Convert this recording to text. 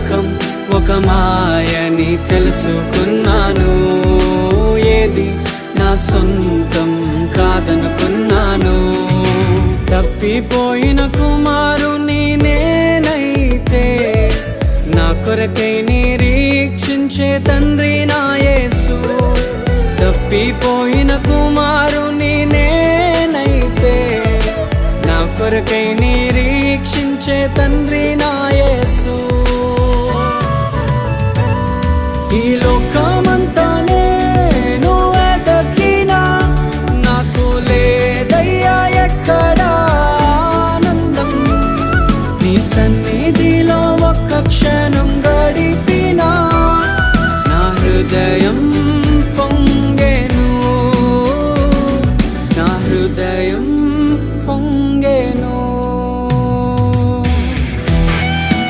లోకం ఒక మాయని తెలుసుకున్నాను. ఏది నా సొంతం కాదనుకున్నాను. తప్పిపోయిన కుమారుని నేనైతే నా కొరకై నిరీక్షించే తండ్రి నా యేసు. తప్పిపోయిన కుమారుని నేనైతే నా కొరకై నిరీక్షించే తండ్రి నా యేసు.